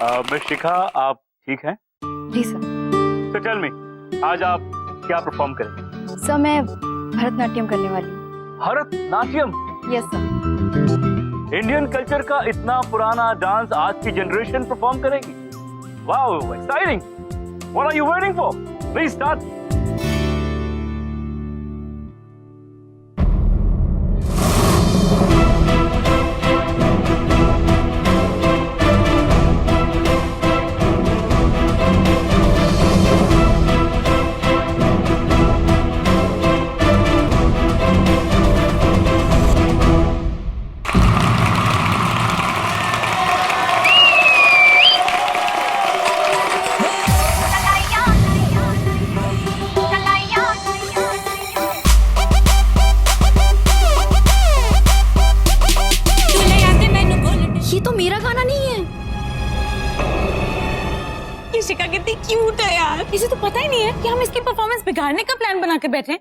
Miss शिखा, आप ठीक हैं? जी सर। So tell me, आज आप क्या परफॉर्म करेंगे? सर मैं भरतनाट्यम करने वाली हूँ। Bharatanatyam? Yes sir. Indian culture का इतना पुराना डांस आज की जनरेशन परफॉर्म करेगी? Wow, exciting! What are you waiting for? Please start. ये तो मेरा गाना नहीं है। ये शिखा कितनी क्यूट है यार। इसे तो पता ही नहीं है कि हम इसकी परफॉर्मेंस बिगाड़ने का प्लान बना के बैठे हैं।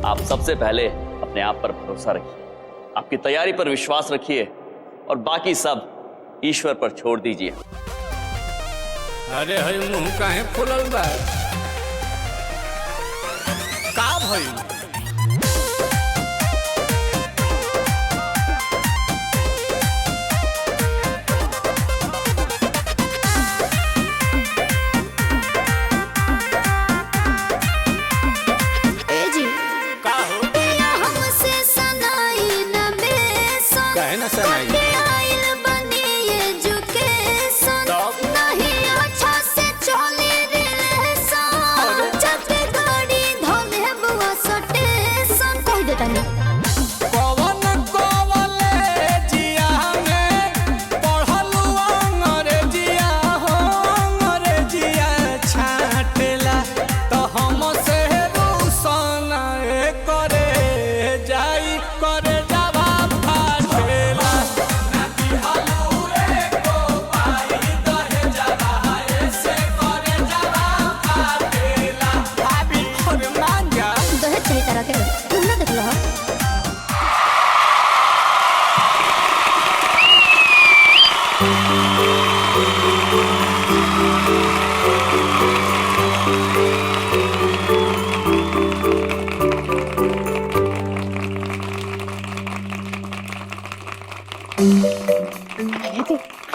आप सबसे पहले अपने आप पर भरोसा रखिए, आपकी तैयारी पर विश्वास रखिए और बाकी सब ईश्वर पर छोड़ दीजिए। अरे हई मुंह काहे फुलल बा? का भइल? ए जी का हो? हमसे सनाई न बेसन काहे ना सनाई? आइल बनी एजुकेशन नहीं अच्छा से चले रे सन जब गाड़ी धोले बुआ स्टेशन कह देता नहीं। कवन कॉलेजिया में पढ़लू अंग्रेजिया हो, अंग्रेजिया छाटेला तो हमसे रूसन करे जाई करे जावा फाटेला। भाभी और मांगा दहेज सही तरह के तुम ना देख लो हो।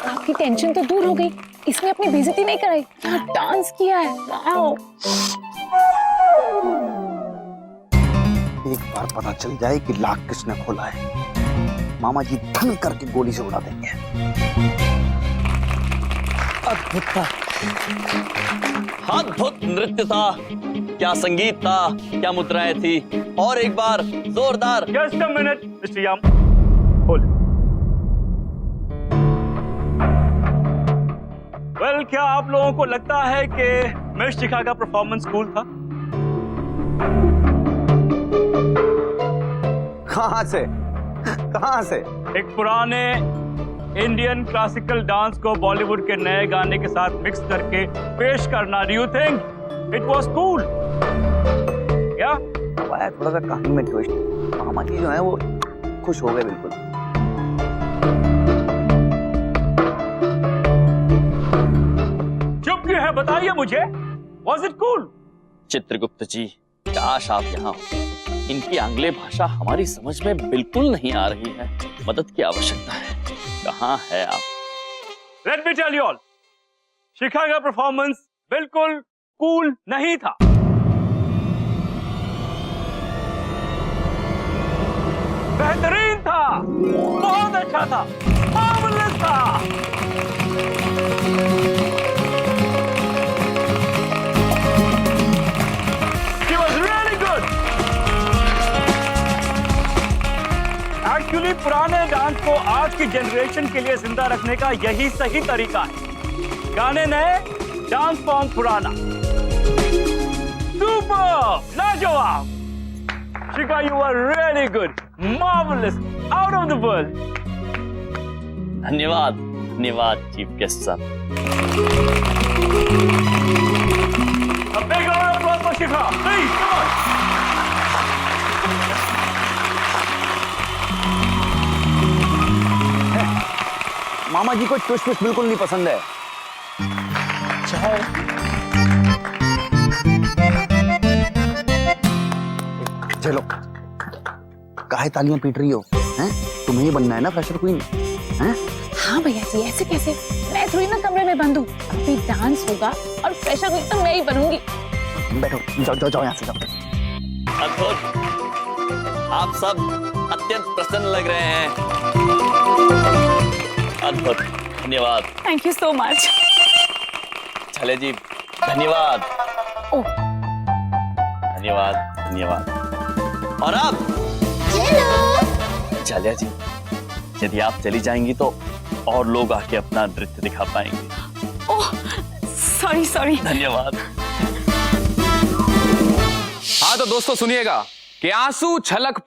आपकी टेंशन तो दूर हो गई। इसने अपनी बेइज्जती नहीं कराई, क्या डांस किया है। वाओ। एक बार पता चल जाए कि लाख किसने खोला है, मामा जी धन करके गोली से उड़ा देंगे। अद्भुत था, अद्भुत नृत्य था, क्या संगीत था, क्या मुद्राएं थी। और एक बार जोरदार। Just a minute, Mr. Yam. Hold. Well, क्या आप लोगों को लगता है कि मिस शिखा का परफॉर्मेंस कूल था? कहां से? कहां से? एक पुराने इंडियन क्लासिकल डांस को बॉलीवुड के नए गाने के साथ मिक्स करके पेश करना, do you think it was cool? क्या आया थोड़ा सा कहानी में ट्विस्ट। मामा जी जो है वो खुश हो गए बिल्कुल। चुप क्यों है, बताइए मुझे, वाज इट कूल? चित्रगुप्त जी, काश आप यहाँ हो। इनकी आंग्लेय भाषा हमारी समझ में बिल्कुल नहीं आ रही है, मदद की आवश्यकता है। कहाँ है आप? Let me tell you all, Shikha का परफॉर्मेंस बिल्कुल कूल नहीं था। बेहतरीन था, बहुत अच्छा था, मार्वलस था। She was really good. Actually, पुराने डांस को आज की जनरेशन के लिए जिंदा रखने का यही सही तरीका है। गाने नए, डांस फॉर्म पुराना। सुपर, लाजवाब। Shika, you were really good, marvelous, out of the world. धन्यवाद, धन्यवाद चीफ गेस्ट साहब। A big round of applause Shikha, please come on. मामा जी को ट्विस्ट ट्विस्ट बिल्कुल नहीं पसंद है। चलो, काहे तालियां पीट रही हो? हैं? तुम्हें ही बनना है ना फ्रेशर क्वीन? हैं? हाँ भैया जी, ऐसे कैसे? मैं थोड़ी ना कमरे में बंद हूँ। अभी डांस होगा और फ्रेशर क्वीन तो मैं ही बनूंगी। बैठो, जाओ जाओ जाओ यहाँ से जाओ। अद्भुत, आप सब अत्यंत प्रसन्न लग रहे हैं। अद्भुत, धन्यवाद। Thank you so much. छले जी, धन्यवाद। ओह, धन्यवाद, धन्यवाद। और अब छलिया जी, यदि आप चली जाएंगी तो और लोग आके अपना नृत्य दिखा पाएंगे। ओह, सॉरी सॉरी। धन्यवाद। हाँ तो दोस्तों सुनिएगा कि आंसू छलक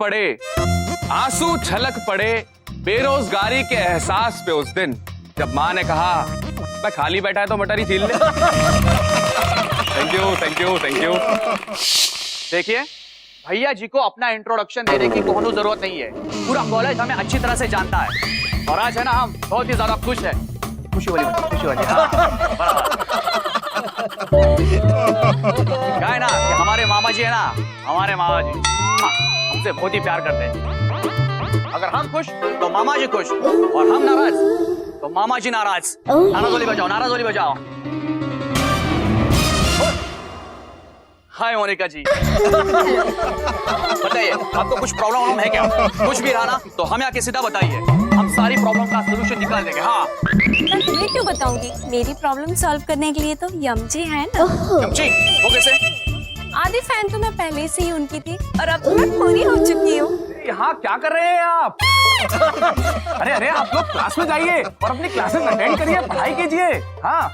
पड़े बेरोजगारी के एहसास पे उस दिन जब माँ ने कहा मैं खाली बैठा है तो मटर ही छील ले। Thank you thank you thank you. देखिए भैया जी को अपना इंट्रोडक्शन देने की कोई जरूरत नहीं है। पूरा कॉलेज हमें अच्छी तरह से जानता है और आज है ना हम बहुत ही ज्यादा खुश हैं। खुशी वाली हाँ, बराबर। क्या है ना कि हमारे मामा जी है ना, हमारे मामा जी हाँ, हमसे बहुत ही प्यार करते हैं। अगर हम खुश तो मामा जी खुश और हम नाराज तो मामा जी नाराज। नाराजोली बजाओ, नाराजोली बजाओ। हाय मोनिका जी। बताइए आपको कुछ प्रॉब्लम है क्या? कुछ भी रहा ना तो हमें आके सीधा बताइए, हम सारी प्रॉब्लम का सलूशन निकाल देंगे। हाँ मैं तुम्हें क्यों बताऊंगी? मेरी प्रॉब्लम सॉल्व करने के लिए तो यमजी है ना। यमजी वो कैसे? आधी फैन तो मैं पहले से ही उनकी थी और अब तो मैं पूरी हो चुकी हूँ। यहाँ क्या कर रहे हैं आप? अरे अरे आप लोग क्लास में जाइए और अपनी क्लासेस अटेंड करिए, पढ़ाई कीजिए। हाँ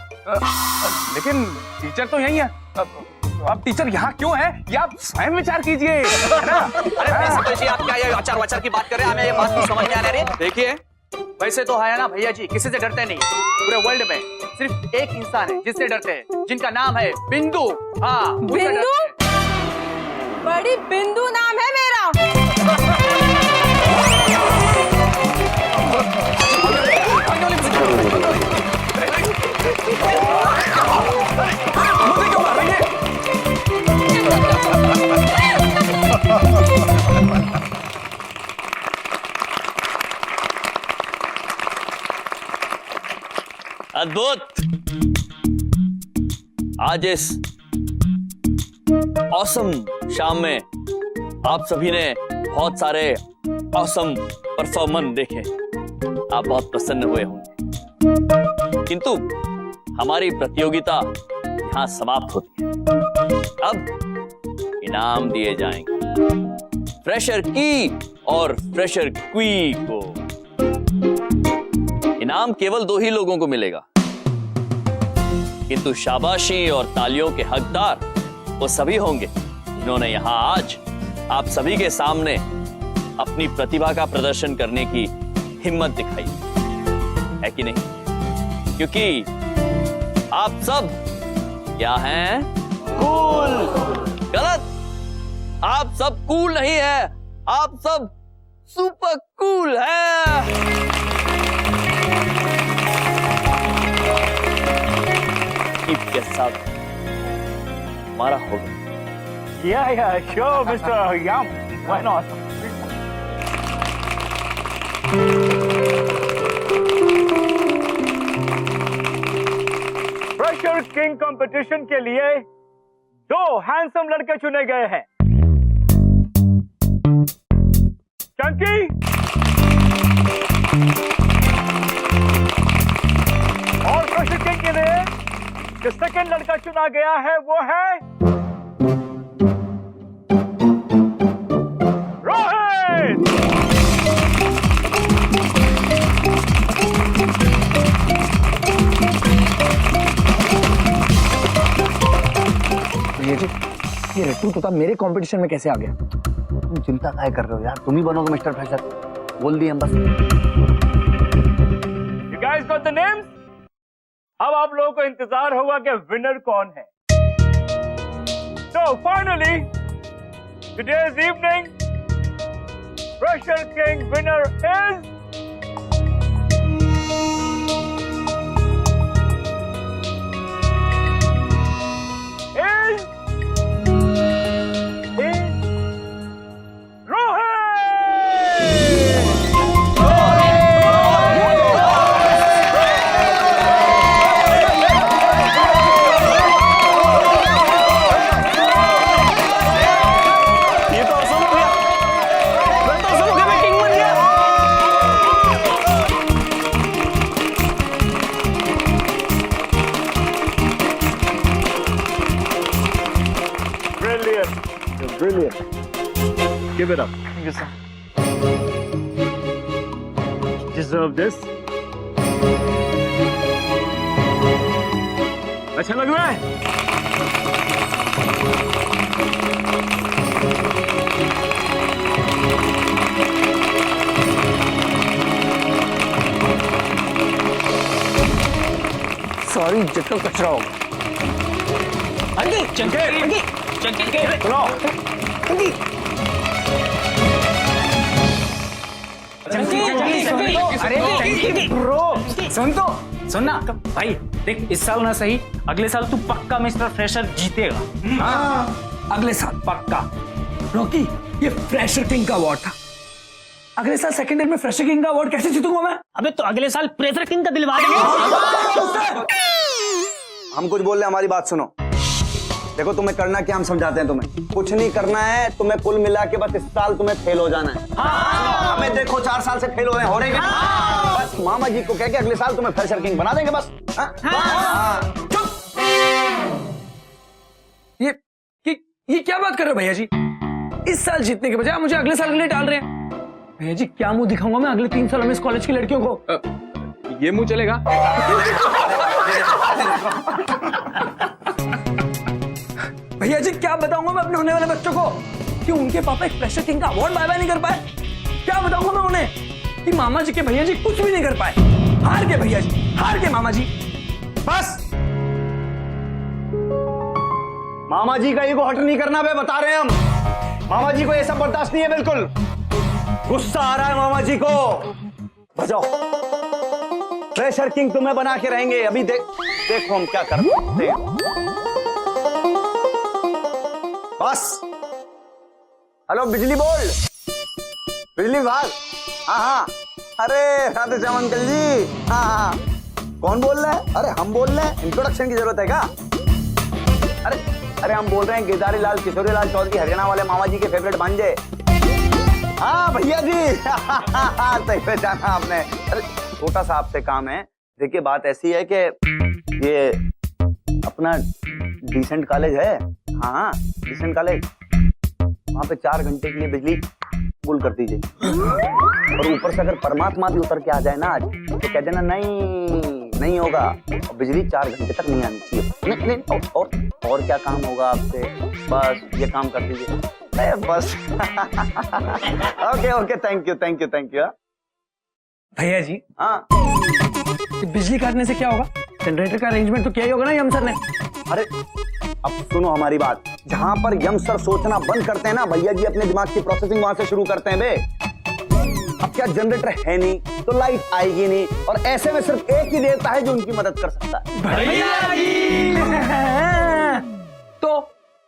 लेकिन टीचर तो यही है। आप टीचर यहाँ क्यों है ये आप स्वयं विचार कीजिए, है ना? अरे प्रिंसिपल जी आप क्या ये आचार वाचार की बात कर रहे हैं? हमें ये बात कुछ समझ नहीं आ रही। देखिए वैसे तो है ना भैया जी, किसी से डरते नहीं। पूरे वर्ल्ड में सिर्फ एक इंसान है जिससे डरते हैं, जिनका नाम है बिंदु। हाँ बिंदु? बड़ी बिंदु नाम है मेरा। मुझे क्यों मार रही है? अद्भुत। आज इस ऑसम शाम में आप सभी ने बहुत सारे ऑसम परफॉर्मेंस देखे, आप बहुत प्रसन्न हुए होंगे। किंतु हमारी प्रतियोगिता यहां समाप्त होती है। अब इनाम दिए जाएंगे फ्रेशर की और फ्रेशर क्वी को। इनाम केवल 2 ही लोगों को मिलेगा, किंतु शाबाशी और तालियों के हकदार वो सभी होंगे जिन्होंने यहां आज आप सभी के सामने अपनी प्रतिभा का प्रदर्शन करने की हिम्मत दिखाई है कि नहीं? क्योंकि आप सब क्या हैं? कूल। गलत, आप सब कूल नहीं है, आप सब सुपर कूल है। के साथ हमारा होगा। Yeah, sure, Mr. Yum. Why not? Fresher king competition के लिए 2 हैंडसम लड़के चुने गए हैं। चंकी और फ्रेशर किंग के लिए जो सेकंड लड़का चुना गया है वो है रोहित। ये रट्टू तोता मेरे कंपटीशन में कैसे आ गया? तुम चिंता काय कर रहे हो यार? तुम ही बनोगे मिस्टर फ्रेशर, बोल दिए हम बस। You guys got the names? अब आप लोगों को इंतजार होगा कि विनर कौन है। So finally, today's evening, Fresher King winner is brilliant. Give it up. Thank you, sir. Deserve this. अच्छा लग रहा है? सॉरी जितना कचरा हो सुन ना भाई, देख इस साल ना सही, अगले साल तू पक्का मिस्टर फ्रेशर जीतेगा। हाँ, अगले साल पक्का। रॉकी, ये फ्रेशर किंग का अवार्ड था, अगले साल सेकंड ईयर में फ्रेशर किंग का अवार्ड कैसे जीतूंगा मैं? अबे तो अगले साल प्रेशर किंग का दिलवा देंगे। हम कुछ बोल रहे हैं, हमारी बात सुनो। देखो तुम्हें करना क्या, हम समझाते हैं तुम्हें। कुछ नहीं करना है तुम्हें, कुल मिला के बस इस साल तुम्हें फेल हो जाना है। हमें देखो 4 साल से फेल हो रहे हैं। बस मामा जी को कह के अगले साल तुम्हें फ्रेशर किंग बना देंगे बस। चुप। ये क्या बात कर रहे हो भैया जी? इस साल जीतने के बजाय मुझे अगले साल के लिए डाल रहे हैं। भैया जी क्या मुंह दिखाऊंगा मैं अगले 3 सालों में इस कॉलेज की लड़कियों को? ये मुंह चलेगा? भैया जी क्या बताऊंगा मैं अपने होने वाले बच्चों को कि उनके पापा एक फ्रेशर किंग का अवार्ड बाय बाय नहीं कर पाए? क्या बताऊंगा मैं उन्हें कि मामा जी के भैया जी कुछ भी नहीं कर पाए? हार के भैया जी, हार के मामा जी। बस मामा जी का ईगो हट नहीं करना बे, बता रहे हैं हम। मामा जी को ये सब बर्दाश्त नहीं है, बिल्कुल गुस्सा आ रहा है मामा जी को। बजाओ, फ्रेशर किंग तुम्हें बना के रहेंगे। अभी देखो हम क्या करते हैं। बस हेलो बिजली बोर्ड, बिजली विभाग। हाँ हाँ, अरे राधे श्याम अंकल जी। हाँ हाँ, कौन बोल रहा है? अरे हम बोल रहे हैं, इंट्रोडक्शन की जरूरत है क्या? अरे हम बोल रहे हैं केदारी लाल किशोरी लाल चौधरी, हरियाणा वाले मामा जी के फेवरेट भांजे। हाँ भैया जी, सही पहचाना आपने। अरे छोटा सा आपसे काम है। देखिए बात ऐसी है कि ये अपना डिसेंट कॉलेज है। हाँ डिसेंट कॉलेज, वहां पे 4 घंटे के लिए बिजली गुल कर दीजिए। और ऊपर से अगर परमात्मा भी उतर के आ जाए ना आज, तो कह देना नहीं होगा, और बिजली 4 घंटे तक नहीं आनी चाहिए। नहीं, और क्या काम होगा आपसे? बस ये काम कर दीजिए बस। Okay thank you. भैया जी हाँ, बिजली काटने से क्या होगा? जनरेटर का अरेंजमेंट तो किया ही होगा ना यम सर ने। अरे अब सुनो हमारी बात। जहां पर यम सर सोचना बंद करते हैं ना, भैया जी अपने दिमाग की प्रोसेसिंग वहां से शुरू करते हैं बे। अब क्या जनरेटर है नहीं तो लाइट आएगी नहीं, और ऐसे में सिर्फ एक ही देवता है जो उनकी मदद कर सकता है, भैया जी।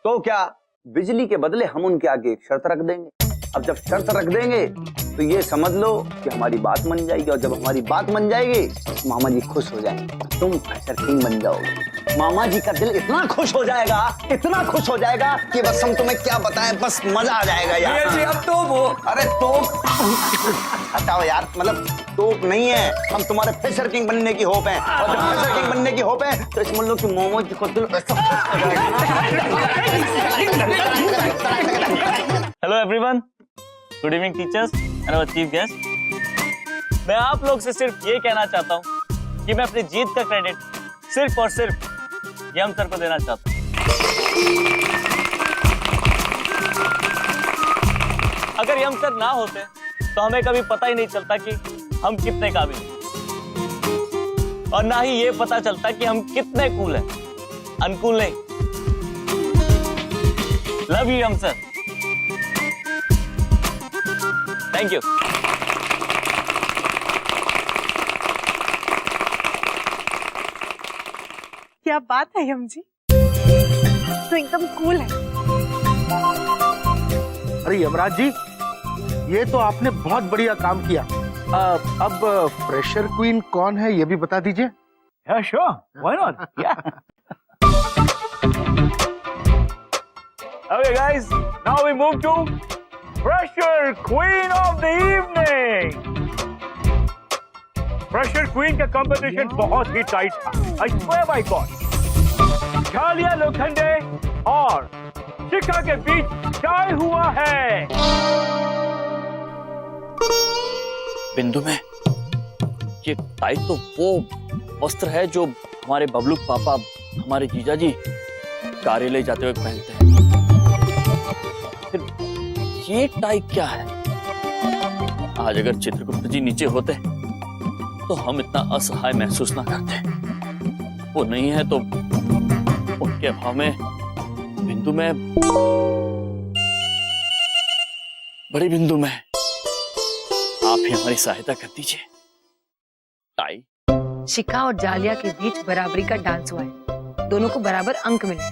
तो क्या बिजली के बदले हम उनके आगे एक शर्त रख देंगे। अब जब शर्त रख देंगे तो ये समझ लो कि हमारी बात मान जाएगी, और जब हमारी बात मान जाएगी तो मामा जी खुश हो जाएंगे, तुम फ्रेशर किंग बन जाओगे। मामा जी का दिल इतना खुश हो जाएगा कि बस हम तुम्हें क्या बताएं, बस मजा आ जाएगा यार। भैया जी अब तो वो, अरे तो हटाओ यार, मतलब तो नहीं है, हम तुम्हारे फ्रेशर किंग बनने की होप है, और जब फ्रेशर किंग बनने की होप है तो समझ लो कि मोमो जी को दिल ऐसा। Hello everyone, good evening teachers and our chief guest. मैं आप लोग से सिर्फ ये कहना चाहता हूँ कि मैं अपनी जीत का क्रेडिट सिर्फ और सिर्फ यम सर को देना चाहता हूँ। अगर यम सर ना होते तो हमें कभी पता ही नहीं चलता कि हम कितने काबिल हैं, और ना ही ये पता चलता कि हम कितने कूल हैं, अनकूल नहीं। लव यू हम सर। Thank you. क्या बात है यम जी, तो एकदम कूल है। अरे यमराज जी, ये तो आपने बहुत बढ़िया काम किया। अब फ्रेशर क्वीन कौन है ये भी बता दीजिए। Yeah, sure. Why not? Yeah. Okay, guys. Now we move to Fresher Queen of the Evening. Fresher Queen का कंपटीशन बहुत ही टाइट था। I swear by God. Jhaliya Lokhande और शिखा के बीच टाई हुआ है। बिंदु में ये टाई तो वो वस्त्र है जो हमारे बबलू पापा हमारे जीजा जी कार्यालय जाते हुए पहनते हैं। फिर ये टाई क्या है? आज अगर चित्रगुप्त जी नीचे होते तो हम इतना असहाय महसूस ना करते। वो नहीं है तो उनके अभाव में बिंदु में, बड़ी बिंदु में आप ही हमारी सहायता कर दीजिए। टाई शिखा और जालिया के बीच बराबरी का डांस हुआ है, दोनों को बराबर अंक मिले,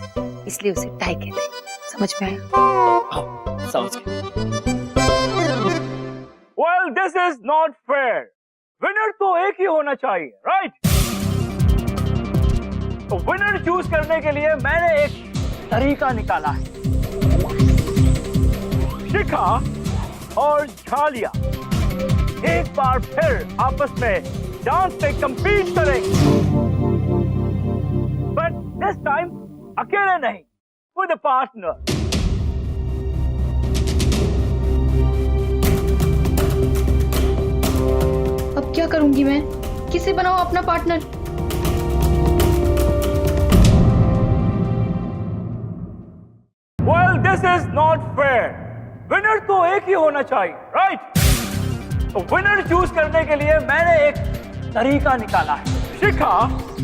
इसलिए उसे टाई कहते हैं। समझ में आया? समझ गए। Well, this is not fair. Winner तो एक ही होना चाहिए, राइट? तो विनर चूज करने के लिए मैंने एक तरीका निकाला है। शिखा और झालिया एक बार फिर आपस में डांस पे कंपीट करेंगे, बट दिस टाइम अकेले नहीं, विद अ पार्टनर। अब क्या करूंगी मैं? किसे बनाऊं अपना partner? Well, this is not fair. Winner तो एक ही होना चाहिए, राइट? तो विनर चूज करने के लिए मैंने एक तरीका निकाला है। शिखा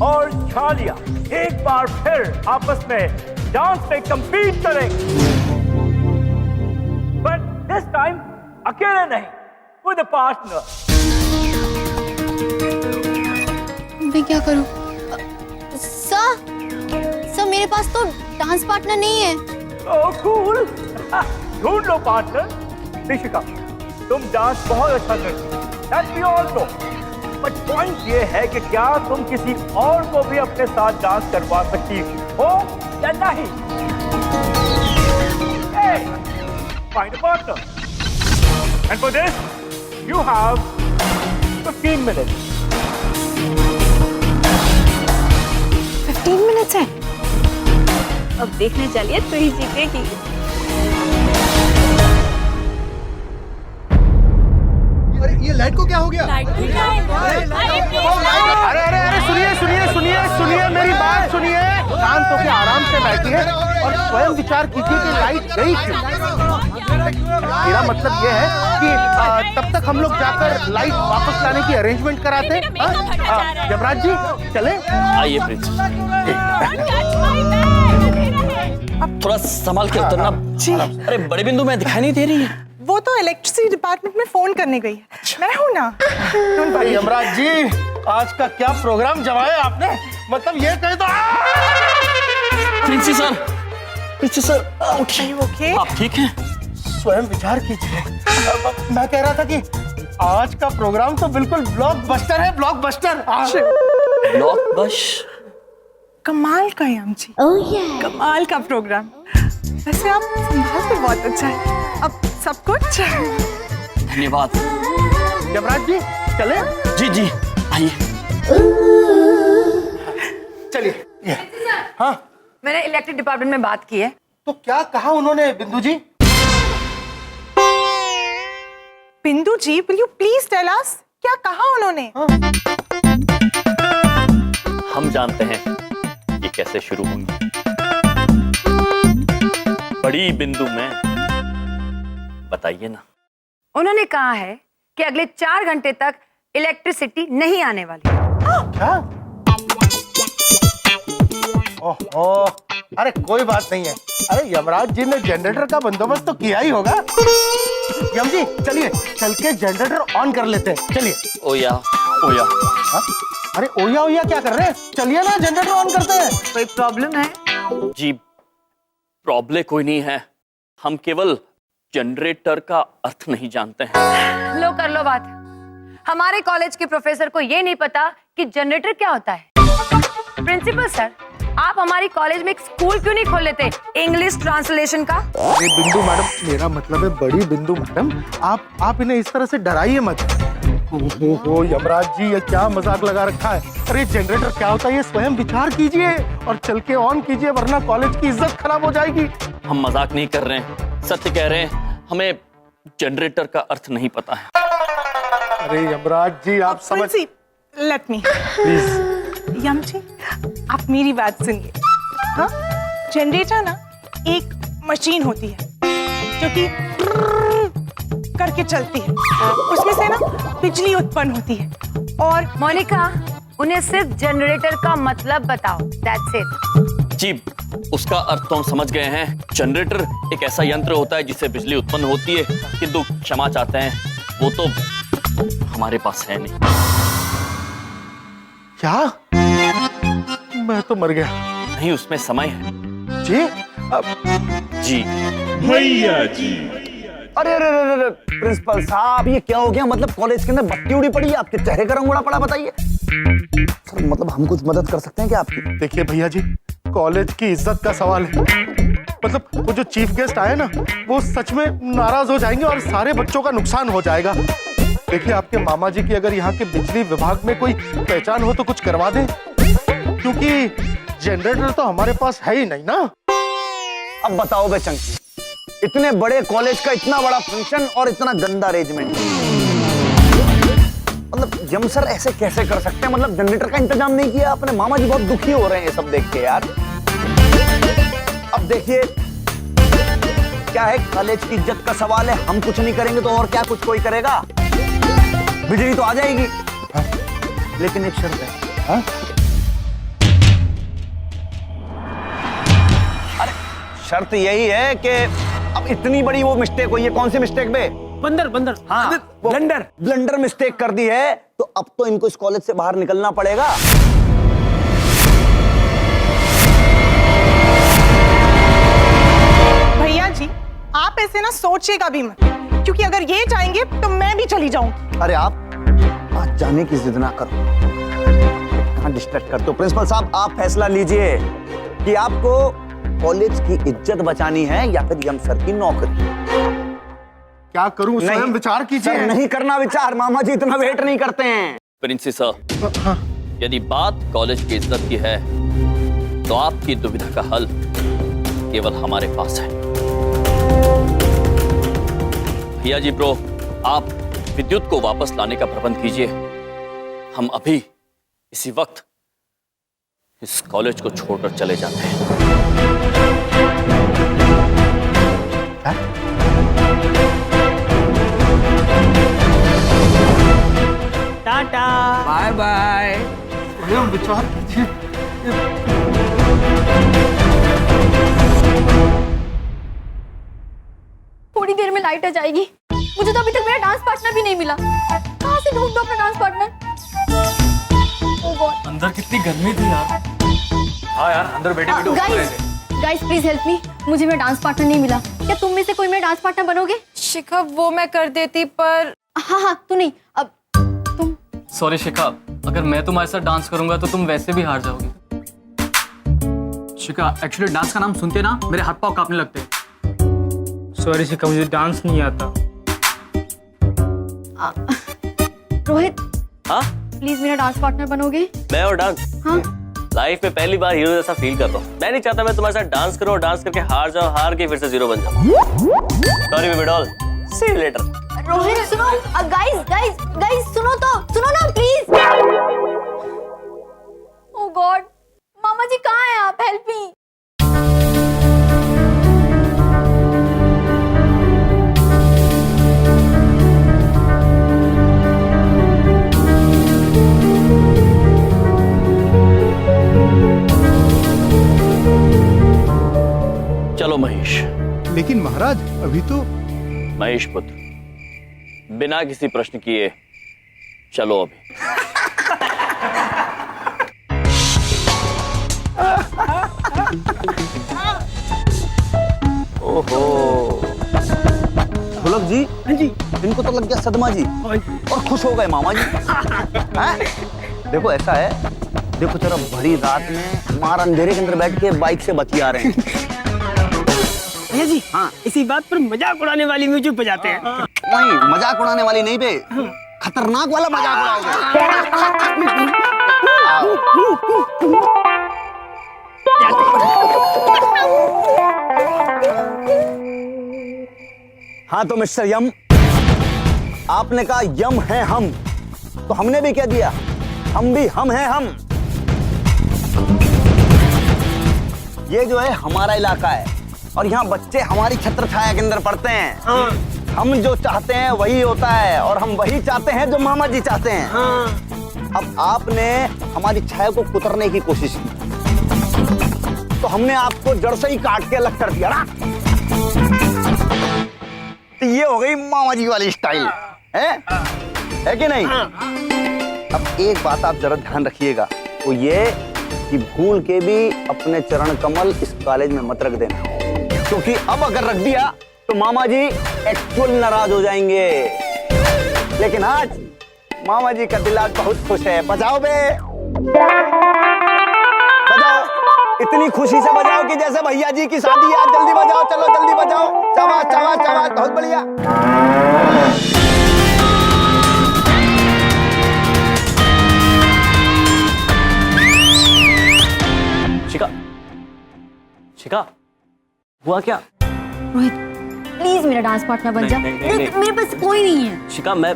और झालिया एक बार फिर आपस में डांस पे कंपीट करेंगे, बट दिस टाइम अकेले नहीं, विद अ पार्टनर। मैं क्या करूं? सर मेरे पास तो डांस पार्टनर नहीं है। ओह कूल, ढूंढ लो पार्टनर। शिखा, तुम डांस बहुत अच्छा करती हो, that's we all know. But point ये है कि क्या तुम किसी और को भी अपने साथ डांस करवा सकती हो या नहीं? Hey, find a partner. And for this, you have 15 minutes. 15 minutes है। अब देखने चलिए तो ही जीतेगी। ये लाइट को क्या हो गया? अरे अरे अरे सुनिए सुनिए सुनिए सुनिए, मेरी बात सुनिए। शांत होकर आराम से बैठिए और स्वयं विचार कीजिए कि लाइट गई क्यों। मेरा मतलब ये है कि तब तक हम लोग जाकर लाइट वापस लाने की अरेंजमेंट कराते हैं। यमराज जी चले? आइए प्रिंस, थोड़ा संभाल के उतरना। अरे बड़ी बिंदु में दिखाई नहीं दे रही है। वो तो इलेक्ट्रिसिटी डिपार्टमेंट में फोन करने गई है। मैं हूँ ना। यमराज जी, आज का क्या प्रोग्राम जमाया आपने? मतलब ये कहे तो प्रिंसी सर उठिए। ओके, आप ठीक हैं? स्वयं विचार कीजिए। मैं कह रहा था कि आज का प्रोग्राम तो बिल्कुल ब्लॉकबस्टर है, ब्लॉकबस्टर। ब्लॉकबस्टर कमाल का यम जी, कमाल का प्रोग्राम। वैसे आप संभाल के बहुत अच्छा है। अब सब कुछ धन्यवाद। यमराज जी चले? जी जी आइए। चलिए। हाँ, मैंने इलेक्ट्रिक डिपार्टमेंट में बात की है। तो क्या कहा उन्होंने Bindu ji? Bindu ji, will you please tell us, क्या कहा उन्होंने? हम जानते हैं ये कैसे शुरू होंगी। बड़ी बिंदु में बताइए ना। उन्होंने कहा है कि अगले 4 घंटे तक इलेक्ट्रिसिटी नहीं आने वाली। क्या? ओहो, अरे कोई बात नहीं है। अरे यमराज जी ने जनरेटर का बंदोबस्त तो किया ही होगा। यम जी चलिए चल के जनरेटर ऑन कर लेते हैं, चलिए। ओया ओया। हाँ? अरे ओया ओया क्या कर रहे हैं, चलिए ना जनरेटर ऑन करते हैं। कोई प्रॉब्लम है? जी प्रॉब्लम कोई नहीं है, हम केवल जनरेटर का अर्थ नहीं जानते हैं। लो कर लो बात। हमारे कॉलेज के प्रोफेसर को ये नहीं पता कि जनरेटर क्या होता है। प्रिंसिपल सर, आप हमारी कॉलेज में एक स्कूल क्यों नहीं खोल लेते इंग्लिश ट्रांसलेशन का? अरे बिंदु मैडम, मेरा मतलब है बड़ी बिंदु मैडम, आप इन्हें इस तरह से डराइए मत। ओहो यमराज जी, ये क्या मजाक लगा रखा है। अरे जनरेटर क्या होता है ये स्वयं विचार कीजिए और चल के ऑन कीजिए, वरना कॉलेज की इज्जत खराब हो जाएगी। हम मजाक नहीं कर रहे हैं, सत्य कह रहे हैं, हमें जनरेटर का अर्थ नहीं पता है। अरे यमराज जी आप समझ, लेट मी प्लीज। यम जी आप मेरी बात सुनिए। हाँ, जनरेटर ना एक मशीन होती है जो कि करके चलती है, उसमें से ना बिजली उत्पन्न होती है। और मोनिका, उन्हें सिर्फ जनरेटर का मतलब बताओ, दैट्स इट। जी उसका अर्थ तो हम समझ गए हैं। जनरेटर एक ऐसा यंत्र होता है जिससे बिजली उत्पन्न होती है, किंतु क्षमा चाहते हैं वो तो हमारे पास है नहीं। क्या? मैं तो मर गया। नहीं, उसमें समय है। जी जी भैया जी। अरे अरे अरे अरे प्रिंसिपल साहब, ये क्या हो गया? मतलब कॉलेज के अंदर बत्ती उड़ी पड़ी है, आपके चेहरे का रंग उड़ा पड़ा, बताइए सर। मतलब हम कुछ मदद कर सकते हैं क्या आपकी? देखिए भैया जी, कॉलेज की इज्जत का सवाल है। मतलब वो जो चीफ गेस्ट आए ना, वो सच में नाराज हो जाएंगे और सारे बच्चों का नुकसान हो जाएगा। देखिए आपके मामा जी की अगर यहाँ के बिजली विभाग में कोई पहचान हो तो कुछ करवा दें, क्योंकि जनरेटर तो हमारे पास है ही नहीं ना। अब बताओ बे चंकी, इतने बड़े कॉलेज का इतना बड़ा फंक्शन और इतना गंदा अरेंजमेंट, मतलब यम सर ऐसे कैसे कर सकते हैं? मतलब जनरेटर का इंतजाम नहीं किया आपने? मामा जी बहुत दुखी हो रहे हैं ये सब देख के यार। अब देखिए क्या है, कॉलेज की इज्जत का सवाल है, हम कुछ नहीं करेंगे तो और क्या कुछ कोई करेगा? बिजली तो आ जाएगी, लेकिन एक शर्त है। हाँ? अरे शर्त यही है कि अब इतनी बड़ी वो मिस्टेक हुई है। कौन सी मिस्टेक बे? बंदर हाँ, ब्लंडर मिस्टेक कर दी है, तो अब तो इनको इस कॉलेज से बाहर निकलना पड़ेगा। भैया जी आप ऐसे ना सोचिएगा भी मत, क्योंकि अगर ये जाएंगे तो मैं भी चली जाऊंगी। अरे आप आज जाने की जिद ना करो, कहाँ डिस्ट्रैक्ट करते हो। प्रिंसिपल साहब आप फैसला लीजिए कि आपको कॉलेज की इज्जत बचानी है या फिर यम सर की नौकरी। क्या करूं, स्वयं विचार कीजिए। सर नहीं करना विचार, मामा जी इतना वेट नहीं करते हैं। प्रिंसिपल सर, यदि बात कॉलेज की इज्जत की है तो आपकी दुविधा का हल केवल हमारे पास है। भैया जी ब्रो, आप विद्युत को वापस लाने का प्रबंध कीजिए। हम अभी इसी वक्त इस कॉलेज को छोड़कर चले जाते हैं। Tata bye bye. स्वयं विचार कीजिए। थोड़ी देर में लाइट आ जाएगी। मुझे तो अभी तक मेरा डांस पार्टनर भी नहीं मिला। कहाँ से ढूंढूं अपना डांस पार्टनर? ओह गॉड, अंदर कितनी गर्मी थी यार। हाँ यार, अंदर बैठे गाइस प्लीज हेल्प मी। मुझे मेरा डांस पार्टनर नहीं मिला। क्या तुम में से कोई मेरा डांस पार्टनर बनोगे? शिखा वो मैं कर देती, पर हाँ तू नहीं, अब तुम। सॉरी शिखा, अगर मैं तुम्हारे साथ डांस करूंगा तो तुम वैसे भी हार जाओगी। शिखा, एक्चुअली डांस का नाम सुनते ना मेरे हाथ पांव कांपने लगते हैं। सॉरी शिखा, मुझे डांस नहीं आता। रोहित, हाँ प्लीज मेरा डांस पार्टनर बनोगे? मैं और डांस? हाँ। लाइफ में पहली बार हीरो जैसा फील कर रहा हूँ। मैं नहीं चाहता मैं तुम्हारे साथ डांस करूँ और डांस करके हार जाऊँ, हार के फिर से जीरो बन जाऊँ। Sorry baby doll, see you later. Rohit सुनो, गाइस सुनो ना प्लीज। ओह गॉड, मामा जी कहाँ हैं आप? Help me. लेकिन महाराज अभी तो। महेश पुत्र, बिना किसी प्रश्न किए चलो अभी। ओहो ढोलक जी। हाँ जी। इनको तो लग गया सदमा जी और खुश हो गए मामा जी। हाँ? देखो ऐसा है, देखो जरा भरी रात में मार अंधेरे के अंदर बैठ के बाइक से बतिया रहे हैं। भैया जी, हाँ, इसी बात पर मजाक उड़ाने वाली म्यूजिक बजाते हैं। नहीं, मजाक उड़ाने वाली नहीं बे, खतरनाक वाला मजाक उड़ाओगे। हाँ तो मिस्टर यम, आपने कहा यम है हम, तो हमने भी क्या दिया, हम भी हम हैं हम। ये जो है हमारा इलाका है और यहाँ बच्चे हमारी छत्र छाया के अंदर पढ़ते हैं। हम जो चाहते हैं वही होता है और हम वही चाहते हैं जो मामा जी चाहते हैं। अब आपने हमारी छाया को कुतरने की कोशिश की तो हमने आपको जड़ से ही काट के अलग कर दिया ना। तो ये हो गई मामा जी वाली स्टाइल, है कि नहीं? अब एक बात आप जरा ध्यान रखिएगा, वो ये कि भूल के भी अपने चरण कमल इस कॉलेज में मत रख देना, क्योंकि अब अगर रख दिया तो मामा जी एक्चुअल नाराज हो जाएंगे। लेकिन आज मामा जी का दिल आज बहुत खुश है। बजाओ बे, बजाओ, इतनी खुशी से बजाओ कि जैसे भैया जी की शादी है। जल्दी बजाओ, चलो जल्दी बजाओ। शाबाश शाबाश शाबाश, बहुत बढ़िया। शिखा, शिखा, हुआ क्या? रोहित प्लीज मेरा डांस पार्टनर बन जा। मेरे पास कोई नहीं है। शिखा, मैं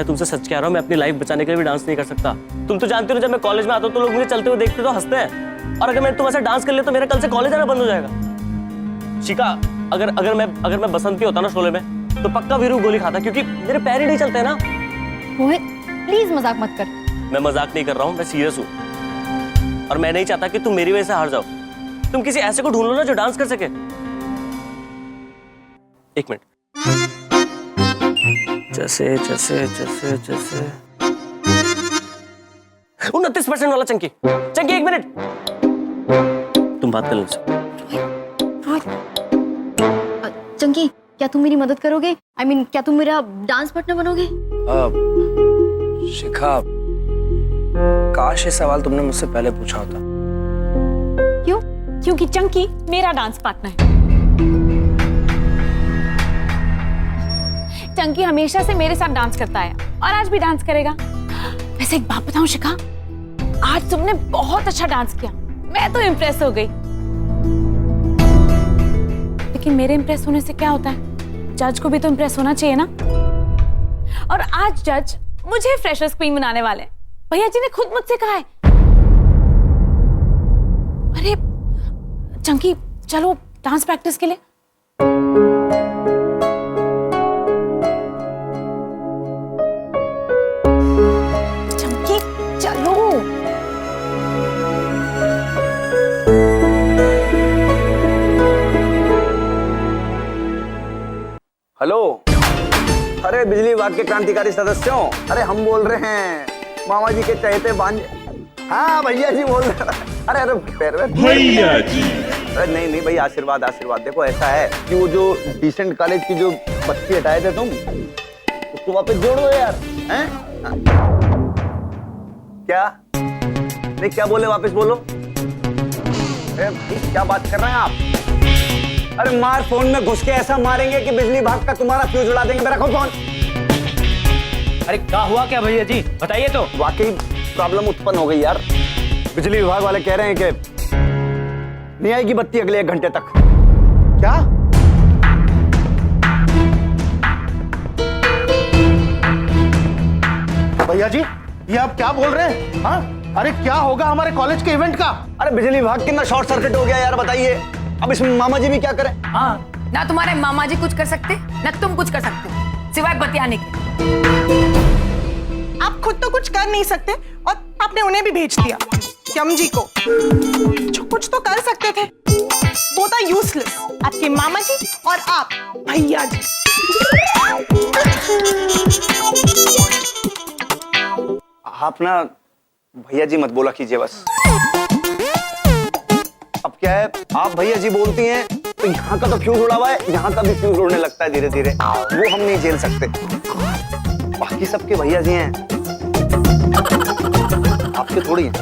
तुमसे सच कह रहा हूँ, मैं अपनी लाइफ बचाने के लिए भी डांस नहीं कर सकता। तुम तो जानते हो जब मैं कॉलेज में आता हूँ तो लोग मुझे चलते हुए देखते तो हंसते हैं, और अगर मैं तुम्हारे साथ डांस कर लिया तो मेरा कल से कॉलेज आना बंद हो जाएगा। शिखा, अगर मैं बसंती होता ना शोले में तो पक्का वीरू गोली खाता, क्योंकि मेरे पैर ही नहीं चलते ना। रोहित प्लीज मजाक मत कर। मैं मजाक नहीं कर रहा हूँ, मैं सीरियस हूँ, और मैं नहीं चाहता कि तुम मेरी वजह से हार जाओ। तुम किसी ऐसे को ढूंढ लो ना जो डांस कर सके। एक मिनट, जैसे 29% वाला चंकी, एक मिनट, तुम बात कर लो। रोहित, चंकी क्या तुम मेरी मदद करोगे? I mean, क्या तुम मेरा डांस पार्टनर बनोगे? शिखा, काश ये सवाल तुमने मुझसे पहले पूछा होता। क्यों? क्योंकि चंकी मेरा डांस पार्टनर है। चंकी हमेशा से मेरे साथ डांस करता है और आज भी डांस करेगा। वैसे एक बात बताऊं शिखा, आज तुमने बहुत अच्छा डांस किया, मैं तो इम्प्रेस हो गई। लेकिन मेरे इम्प्रेस होने से क्या होता है, जज को भी तो इम्प्रेस होना चाहिए ना। और आज जज मुझे फ्रेशर्स क्वीन बनाने वाले हैं। भैया जी ने खुद मुझसे कहा है। अरे चंकी चलो डांस प्रैक्टिस के लिए। चंकी चलो। हेलो, अरे बिजली विभाग के क्रांतिकारी सदस्यों, अरे हम बोल रहे हैं मामा जी के चहेते भांजे। हाँ भैया जी बोल रहे हैं। अरे भैया जी, अरे नहीं भाई, आशीर्वाद आशीर्वाद। देखो ऐसा है कि वो जो डिसेंट कॉलेज की जो बत्ती हटाए थे तुम, उसको वापस जोड़ दो यार। हैं? क्या नहीं, क्या बोले, वापस बोलो। अरे भाई क्या बात कर रहे हैं आप? अरे मार, फोन में घुस के ऐसा मारेंगे कि बिजली विभाग का तुम्हारा फ्यूज उड़ा देंगे। रखो फोन। अरे क्या हुआ क्या भैया जी, बताइए तो। वाकई प्रॉब्लम उत्पन्न हो गई यार। बिजली विभाग वाले कह रहे हैं कि नहीं आएगी बत्ती अगले 1 घंटे तक। क्या? भैया जी ये आप क्या बोल रहे हैं? हाँ? अरे क्या होगा हमारे कॉलेज के इवेंट का? अरे बिजली विभाग कितना शॉर्ट सर्किट हो गया यार, बताइए। अब इसमें मामा जी भी क्या करें? हाँ, ना तुम्हारे मामा जी कुछ कर सकते, ना तुम कुछ कर सकते हो, सिवाय बतियाने के। आप खुद तो कुछ कर नहीं सकते और आपने उन्हें भी भेज दिया, यम जी को, जो कुछ तो कर सकते थे। वो था यूजलेस। आप आपके मामा जी और आप भैया जी। आप ना भैया जी मत बोला कीजिए बस। अब क्या है, आप भैया जी बोलती हैं तो यहाँ का तो फ्यूज उड़ा हुआ है, यहाँ का भी फ्यूज उड़ने लगता है धीरे धीरे, वो हम नहीं झेल सकते। बाकी सबके भैया जी हैं, आपके थोड़ी हैं।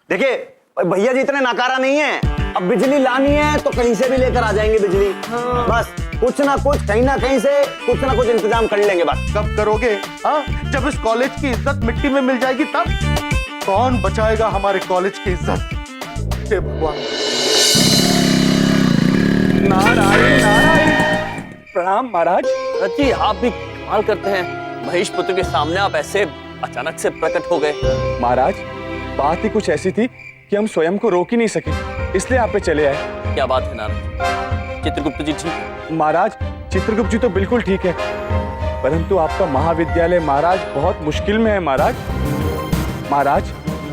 देखिए भैया जी इतने नाकारा नहीं है, अब बिजली लानी है तो कहीं से भी लेकर आ जाएंगे बिजली। बस कुछ ना कुछ कहीं ना कहीं से कुछ ना कुछ इंतजाम कर लेंगे। बस कब करोगे? हाँ, जब इस कॉलेज की इज्जत मिट्टी में मिल जाएगी तब कौन बचाएगा हमारे कॉलेज की इज्जत? हे भगवान। नारायण नारायण। प्रणाम महाराज। जी आप भी कमाल करते हैं, महेश पुत्र के सामने आप ऐसे अचानक से प्रकट हो गए। महाराज बात ही कुछ ऐसी थी कि हम स्वयं को रोक ही नहीं सके, इसलिए आप पे चले आए। क्या बात है नारद? चित्रगुप्त जी ठीक? महाराज चित्रगुप्त जी तो बिल्कुल ठीक है, परंतु आपका महाविद्यालय महाराज बहुत मुश्किल में है। महाराज महाराज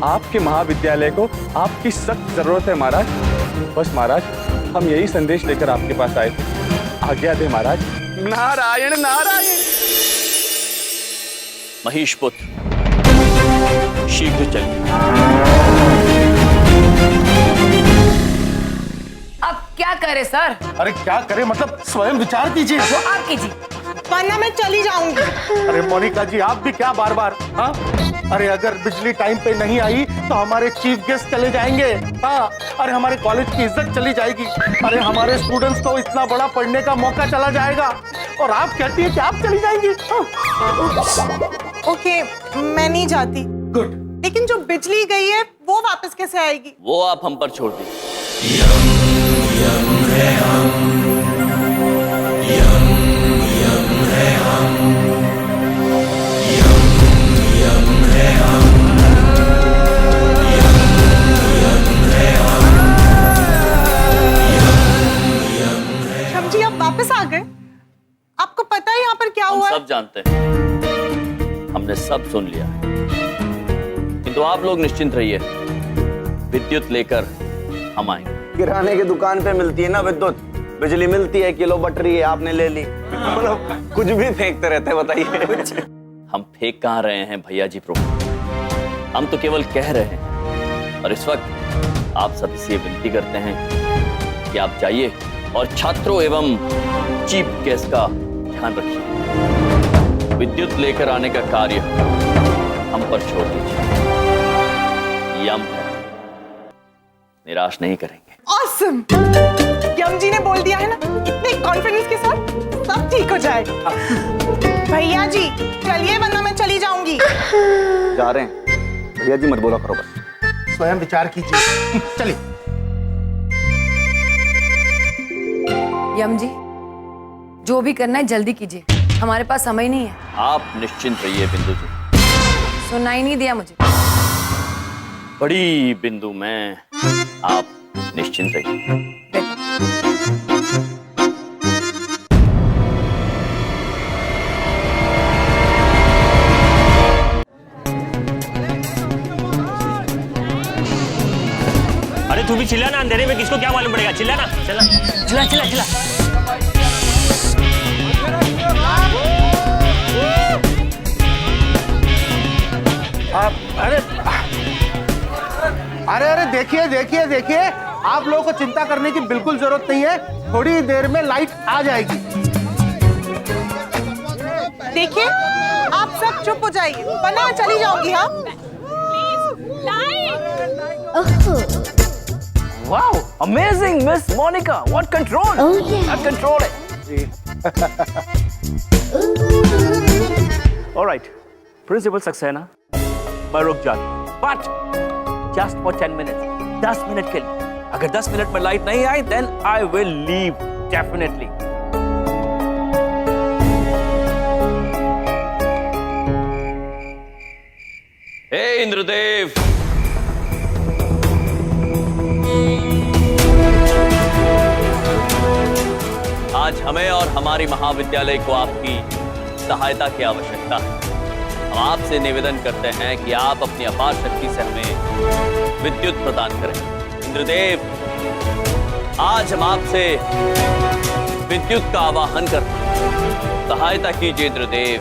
आपके महाविद्यालय को आपकी सख्त जरूरत है महाराज। बस महाराज हम यही संदेश लेकर आपके पास आए थे, आज्ञा दे महाराज। नारायण नारायण। महेश पुत्र शीघ्र चलिए। अब क्या करे सर? अरे क्या करे मतलब स्वयं विचार कीजिए। वो आप कीजिए, वरना मैं चली जाऊंगी। अरे मोनिका जी आप भी क्या बार बार। हाँ, अरे अगर बिजली टाइम पे नहीं आई तो हमारे चीफ गेस्ट चले जाएंगे। हाँ, अरे हमारे कॉलेज की इज्जत चली जाएगी। अरे हमारे स्टूडेंट्स को इतना बड़ा पढ़ने का मौका चला जाएगा और आप कहती है कि आप चली जाएंगी। ओके, मैं नहीं जाती। गुड। लेकिन जो बिजली गई है वो वापस कैसे आएगी? वो आप हम पर छोड़ दीजिए। जी आप वापस आ गए? आपको पता है यहाँ पर क्या हुआ है? सब जानते हैं, हमने सब सुन लिया है। किंतु आप लोग निश्चिंत रहिए, विद्युत लेकर हम आएंगे। किराने की दुकान पे मिलती है ना विद्युत, बिजली मिलती है, किलो बटरी है, आपने ले ली। मतलब कुछ भी फेंकते रहते हैं, बताइए। हम फेंक कहाँ रहे हैं भैया जी प्रभु, हम तो केवल कह रहे हैं। और इस वक्त आप सभी से विनती करते हैं कि आप जाइए और छात्रों एवं चीफ गेस्ट का ध्यान रखिए। विद्युत लेकर आने का कार्य हम पर छोड़ दीजिए, यम है, निराश नहीं करेंगे। ऑसम! यम जी ने बोल दिया है ना, इतने कॉन्फिडेंस के साथ सब ठीक हो जाएगा। भैया जी चलिए, वरना मैं चली जाऊंगी। जा रहे हैं भैया जी, मत बोला करो बस। स्वयं विचार कीजिए। चलिए। यम जी जो भी करना है जल्दी कीजिए, हमारे पास समय नहीं है। आप निश्चिंत रहिए बिंदु जी। सुनाई नहीं दिया मुझे। बड़ी बिंदु में आप निश्चिंत रहिए। अरे तू भी चिल्ला ना, अंधेरे में किसको क्या मालूम पड़ेगा? चिल्ला ना, चला चिल्ला चिल्ला चिल्ला। अरे अरे अरे देखिए देखिए देखिए, आप लोगों को चिंता करने की बिल्कुल जरूरत नहीं है, थोड़ी देर में लाइट आ जाएगी। देखिए आप सब चुप हो जाइए, वरना मैं चली जाऊंगी। हाँ, Wow, amazing, Miss Monica. What control? Oh, yeah. That control it. All right, Principal Saxena, मैं रुक जाती, but just for 10 minutes, 10 minute के लिए। अगर 10 मिनट में लाइट नहीं आई, then I will leave definitely. हे इंद्रदेव, आज हमें और हमारी महाविद्यालय को आपकी सहायता की आवश्यकता है। हम आपसे निवेदन करते हैं कि आप अपनी अपार शक्ति से हमें विद्युत प्रदान करें। इंद्रदेव आज हम आपसे विद्युत का आवाहन करते हैं। सहायता कीजिए Indradev.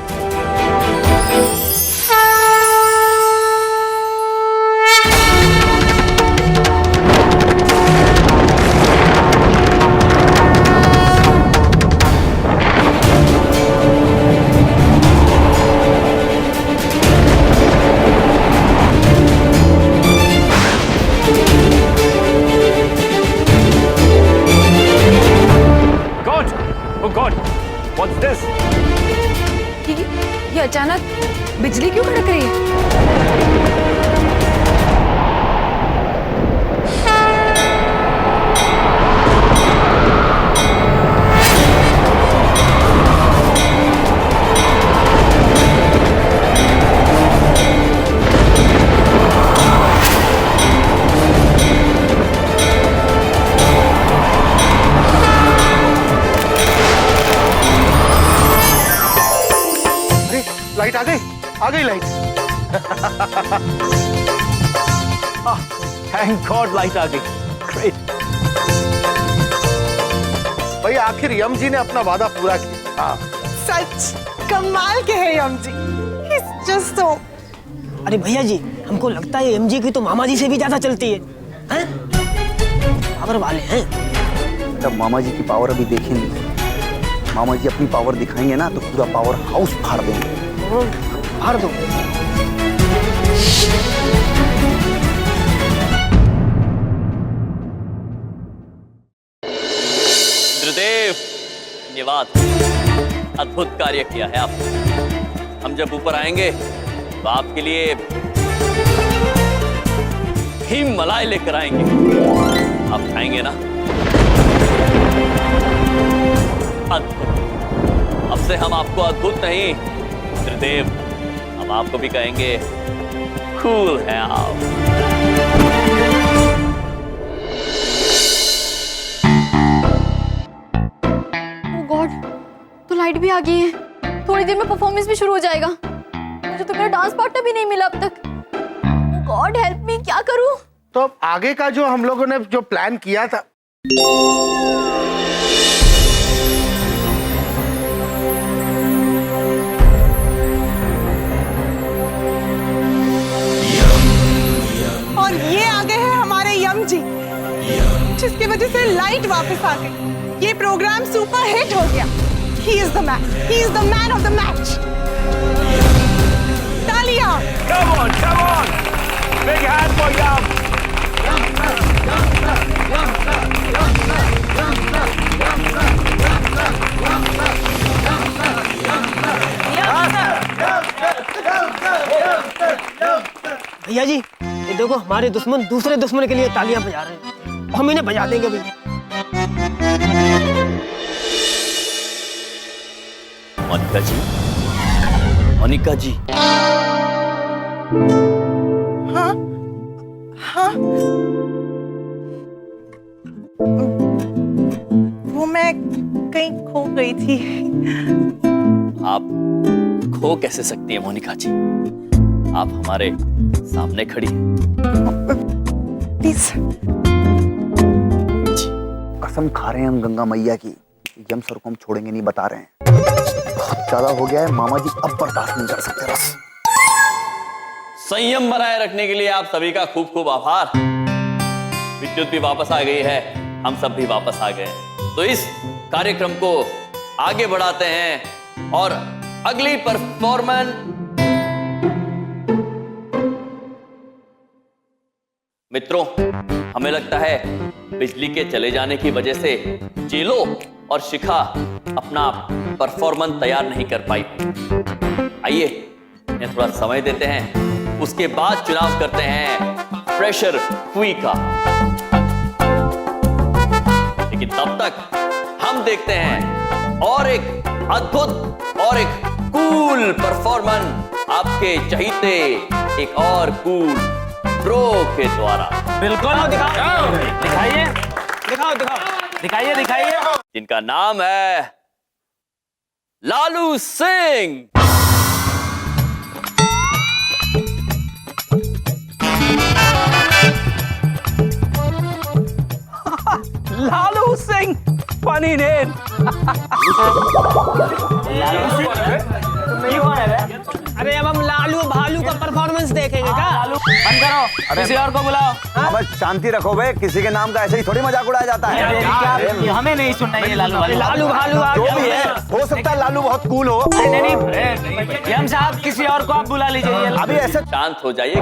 God, oh God, what's this? ये अचानक बिजली क्यों कड़क रही है? लाइट आ गई लाइट। Thank God, लाइट आ गई। Great. भाई आखिर यम जी ने अपना वादा पूरा किया। सच कमाल के हैं यम जी। He's just so... अरे भैया जी, हमको लगता है एमजी की तो मामा जी से भी ज्यादा चलती है, हैं? पावर वाले हैं। जब मामा जी की पावर अभी देखेंगे, मामा जी अपनी पावर दिखाएंगे ना तो पूरा पावर हाउस फाड़ देंगे। फाड़ दो। इंद्रदेव, धन्यवाद। अद्भुत कार्य किया है आपने। हम जब ऊपर आएंगे तो आपके लिए हिम मलाई लेकर आएंगे। आप खाएंगे ना? अद्भुत। अब से हम आपको अद्भुत नहीं, इंद्रदेव, हम आपको भी कहेंगे कूल है आप। Oh God, तो लाइट भी आ गई है। थोड़ी देर में परफॉर्मेंस भी शुरू हो जाएगा। मुझे तो मेरा डांस पार्टनर भी नहीं मिला अब तक। Oh God, help me, क्या करूं? तो अब आगे का जो हम लोगों ने जो प्लान किया था, और ये आ गए हैं हमारे यम जी, जिसकी वजह से लाइट वापस आ गई। ये प्रोग्राम सुपर हिट हो गया। He is the man. He is the man of the match. तालियां। Come on, come on. Big hand for Yum. भैया जी, ये देखो हमारे दुश्मन दूसरे दुश्मन के लिए तालियां बजा रहे हैं। हम इन्हें बजा देंगे भैया। मोनिका जी, मोनिका जी। हाँ हाँ, वो मैं कहीं खो गई थी। आप खो कैसे सकती हैं मोनिका जी? आप हमारे सामने खड़ी हैं। प्लीज। कसम खा रहे हैं हम गंगा मैया की, यम सर को हम छोड़ेंगे नहीं, बता रहे हैं। बहुत ज्यादा हो गया है, मामा जी अब बर्दाश्त नहीं कर सकते। बस संयम बनाए रखने के लिए आप सभी का खूब खूब आभार। विद्युत भी वापस आ गई है, हम सब भी वापस आ गए हैं। तो इस कार्यक्रम को आगे बढ़ाते हैं और अगली परफॉर्मेंस। मित्रों, हमें लगता है बिजली के चले जाने की वजह से जेलो और शिखा अपना परफॉर्मेंस तैयार नहीं कर पाई। आइए इन्हें थोड़ा समय देते हैं, उसके बाद चुनाव करते हैं फ्रेशर क्वी का। लेकिन तब तक हम देखते हैं और एक अद्भुत और एक कूल परफॉर्मेंस आपके चहीते एक और कूल प्रो के द्वारा। बिल्कुल दिखाओ, दिखाइए, दिखाओ दिखाओ, दिखाइए दिखाइए। जिनका नाम है लालू सिंह। Lalu funny name. अरे अब हम लालू भालू का परफॉर्मेंस देखेंगे क्या? बंद करो, किसी और को बुलाओ। अब शांति रखो बे, किसी के नाम का ऐसे ही थोड़ी मजाक उड़ाया जाता है। हमें नहीं सुनना ये लालू लालू भालू आ जो गया। भी है, हो सकता है लालू बहुत कूल हो। नहीं हम साहब किसी और को आप बुला लीजिए। अभी ऐसे शांत हो जाइए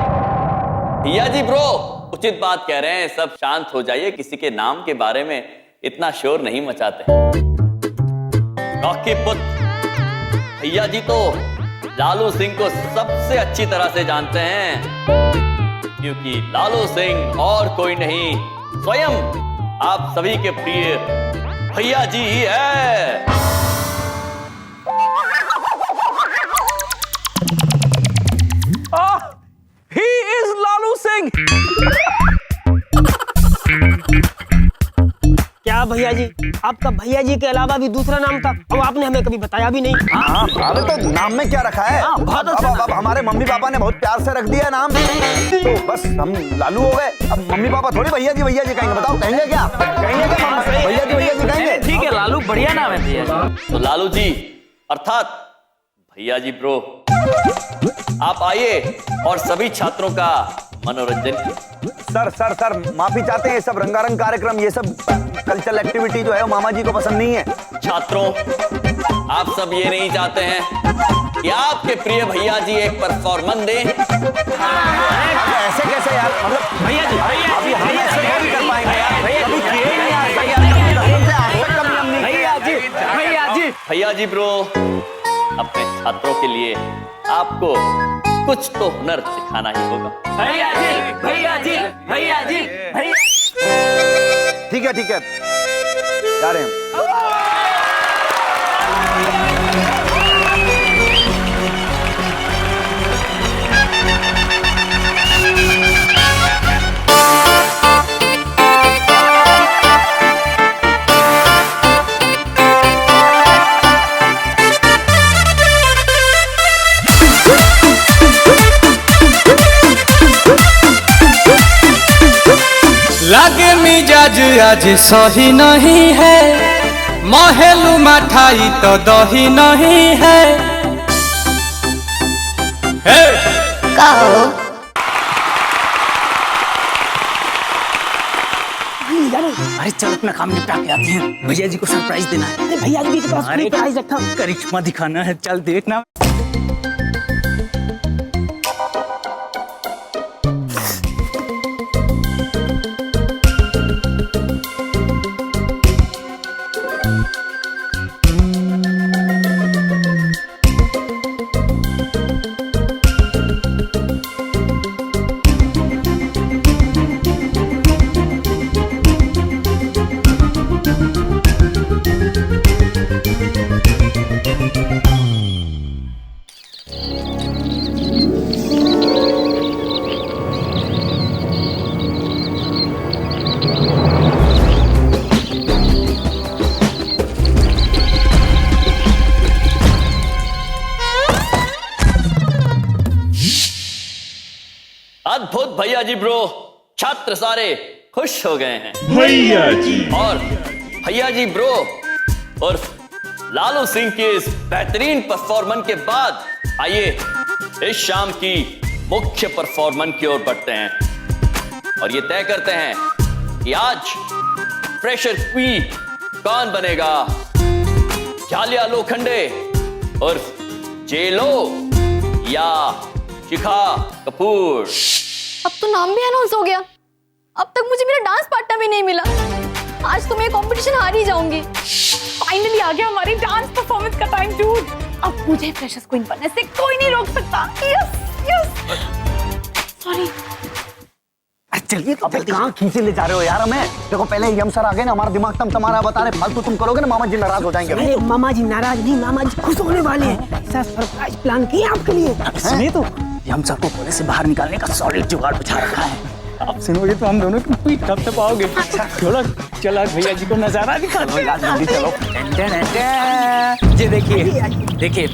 भैया जी ब्रो, उचित बात कह रहे हैं, सब शांत हो जाइए, किसी के नाम के बारे में इतना शोर नहीं मचाते। रॉकी पुत्र भैया जी तो लालू सिंह को सबसे अच्छी तरह से जानते हैं, क्योंकि लालू सिंह और कोई नहीं, स्वयं आप सभी के प्रिय भैया जी ही है। He is Lalu Singh. क्या भैया जी, आपका भैया जी के अलावा भी दूसरा नाम था और आपने हमें कभी बताया भी नहीं। हाँ, अरे तो नाम में क्या रखा है? अब हमारे मम्मी पापा ने बहुत प्यार से रख दिया नाम, तो बस हम लालू हो गए। अब मम्मी पापा थोड़ी भैया जी कहेंगे, बताओ कहेंगे क्या? कहेंगे क्या भैया जी कहेंगे? ठीक है लालू, बढ़िया नाम है भैया जी। तो लालू जी अर्थात भैया जी ब्रो, आप आइए और सभी छात्रों का मनोरंजन कीजिए। सर माफी चाहते हैं, ये सब रंगारंग कार्यक्रम, ये सब कल्चरल एक्टिविटी जो है वो मामा जी को पसंद नहीं है। छात्रों, आप सब ये नहीं चाहते हैं कि आपके प्रिय भैया जी एक परफॉर्मेंस दें? ऐसे कैसे यार, मतलब भैया जी अभी हम ऐसे नहीं कर पाएंगे यार। भैया जी ब्रो, अपने छात्रों के लिए आपको कुछ तो हुनर सिखाना ही होगा। भैया जी भैया जी भैया जी भैया। ठीक है जा रहे हैं। लागे मिजाज आज सही नहीं है, महलू मठाई तो दही नहीं है। अरे चल अपना काम निपटा के आते हैं, भैया जी को सरप्राइज देना है। अरे भैया जी के पास अरे सरप्राइज रखा। करिश्मा दिखाना है, चल देखना। अद्भुत भैया जी ब्रो, छात्र सारे खुश हो गए हैं। भैया जी और भैया जी ब्रो और लालू सिंह के इस बेहतरीन परफॉर्मेंस के बाद आइए इस शाम की मुख्य परफॉर्मेंस की ओर बढ़ते हैं और ये तय करते हैं कि आज फ्रेशर क्वीन कौन बनेगा, झालिया लोखंडे और जेलो या शिखा कपूर। अब तो नाम भी अनाउंस हो गया, अब तक मुझे मेरा डांस पार्टनर भी नहीं मिला। आज तो मैं कंपटीशन हार ही जाऊंगी। फाइनली आ गया हमारी डांस परफॉर्मेंस का टाइम डूड। अब मुझे फ्रेशर्स क्वीन बनने से कोई नहीं रोक सकता। Yes sorry. चलिए अबे कहाँ खींचे ले जा रहे हो यार हमें? देखो पहले यम सर आ गए ना, हमारा दिमाग तुम्हारा बता रहे, फालतू तुम करोगे ना मामा जी नाराज हो जाएंगे। अरे मामा जी नाराज नहीं, मामा जी खुश होने वाले हैं। ऐसा सरप्राइज प्लान किया आपके लिए। सुनिए तो, हम सबको कोने से बाहर निकालने का सॉलिड जुगाड़ बिछा रखा है। आप सुनोगे तो हम दोनों की पीठ कब तक पाओगे। थोड़ा चला भैया जी को नजारा दिखाते हैं। जल्दी चलो। ये देखिए देखिए,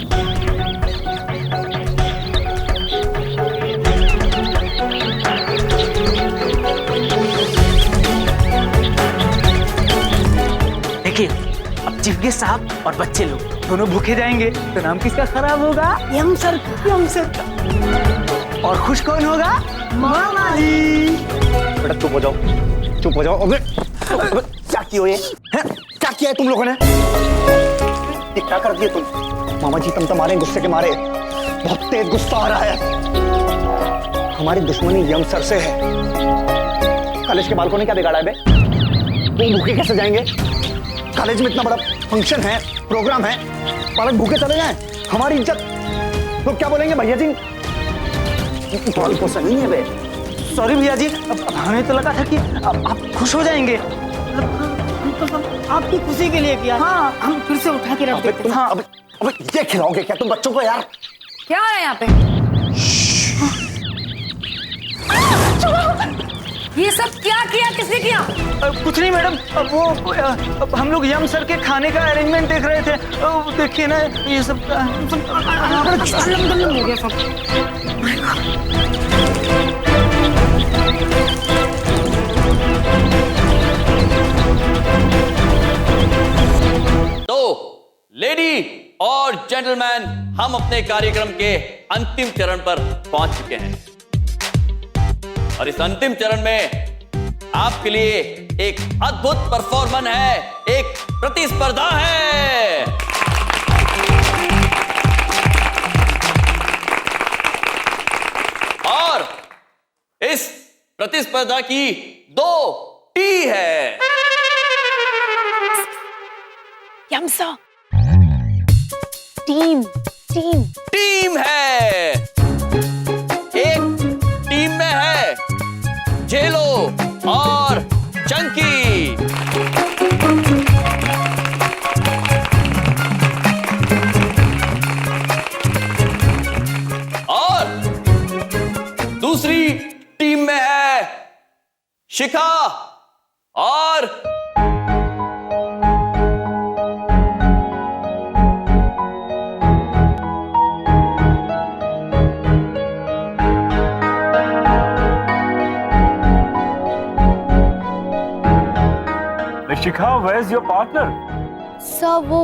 देखिए चीफ गेस्ट साहब और बच्चे लोग दोनों भूखे जाएंगे तो नाम किसका खराब होगा? यम सर का। और खुश कौन होगा? मामा जी। बेटा चुप हो जाओ, चुप हो जाओ। अबे क्या किया ये? हैं? क्या किया है तुम लोगों ने? ये क्या कर दिया तुम? मामा जी तुम तो मारे गुस्से के मारे, बहुत तेज गुस्सा आ रहा है। हमारी दुश्मनी यम सर से है। कॉलेज के बालकों ने क्या बिगाड़ा है बे? वो भूखे कैसे जाएंगे? कॉलेज में इतना बड़ा फंक्शन है, प्रोग्राम है, बालक भूखे चले जाएं, हमारी इज्जत लोग क्या बोलेंगे? भैया जी बालकों से नहीं है बे। सॉरी भैया जी, अब हमें तो लगा था कि आप खुश हो जाएंगे। आपकी खुशी के लिए किया। हाँ, हम फिर से उठा के रख देते हैं। हाँ, अब ये खिलाओगे क्या तुम बच्चों को यार? क्या है यहाँ पे? ये सब क्या किया? किसने किया? कुछ नहीं मैडम, अब हम लोग यम सर के खाने का अरेंजमेंट देख रहे थे। देखिए ना ये सब हो गया सब। तो लेडी और जेंटलमैन, हम अपने कार्यक्रम के अंतिम चरण पर पहुंच चुके हैं और इस अंतिम चरण में आपके लिए एक अद्भुत परफॉर्मेंस है, एक प्रतिस्पर्धा है। और इस प्रतिस्पर्धा की 2 टी है। यम सर। टीम है। एक टीम में है जेलो और चंकी। और दूसरी टीम में है शिखा और शिखा, where is your partner? Sir वो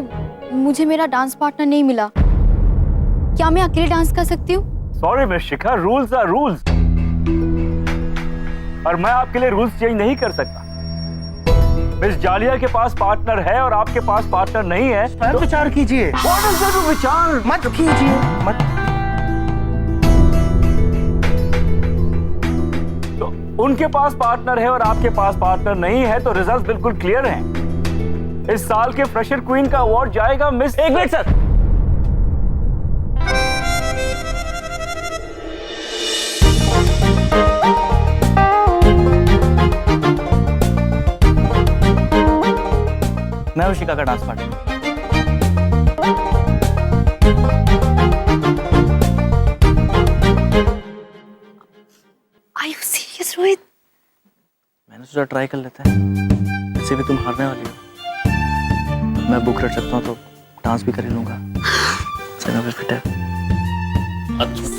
मुझे मेरा डांस पार्टनर नहीं मिला। क्या मैं अकेले डांस कर सकती हूँ? Sorry miss Shikha, rules are rules और मैं आपके लिए रूल्स चेंज नहीं कर सकता। मिस जालिया के पास पार्टनर है और आपके पास पार्टनर नहीं है तो विचार कीजिए। What is there to विचार? मत कीजिए, मत। उनके पास पार्टनर है और आपके पास पार्टनर नहीं है तो रिजल्ट बिल्कुल क्लियर हैं। इस साल के फ्रेशर क्वीन का अवार्ड जाएगा मिस। एक मिनट सर, मैं हूं शिखा का डांस पार्टनर। रोहित, मैंने सोचा ट्राई कर लेते हैं, वैसे भी तुम हारने वाली हो। मैं बुक रख सकता हूँ तो डांस भी कर ही लूंगा। सही में फिट है। अद्भुत,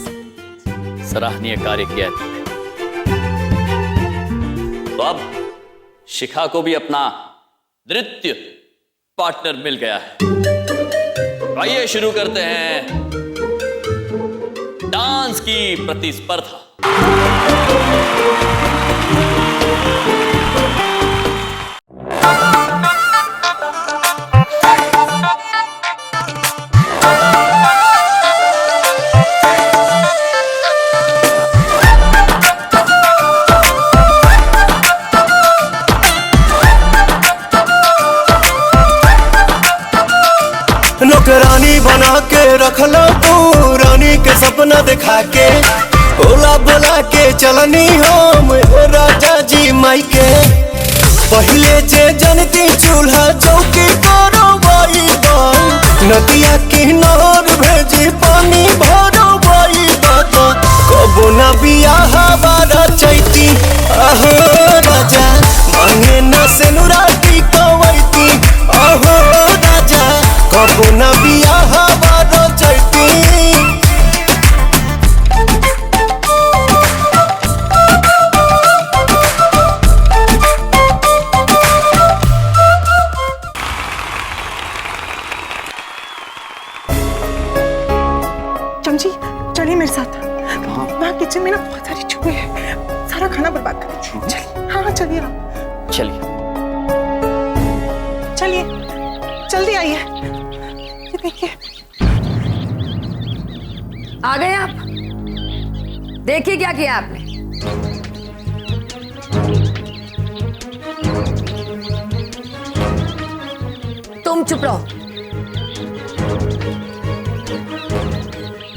सराहनीय कार्य किया है तुमने। तो अब शिखा को भी अपना नृत्य पार्टनर मिल गया है। आइए शुरू करते हैं डांस की प्रतिस्पर्धा। नौकरानी बना के रख लो तू, रानी के सपना दिखा के ओला बोला के चलनी हम राजा जी माई के। पहले जे जनती चूल्हा चौकी करो बाई बात, नदिया किनार भेजी पानी भरो बाई बात। कबो न बियाह बारा चैती आहो राजा, मांगे न सेनुराती कवैती आहो राजा। कबो न बियाह बारा चैती। चलिए ना, चलिए। चलिए, जल्दी आइए। ये देखिए, आ गए आप। देखिए क्या किया आपने। तुम चुप रहो।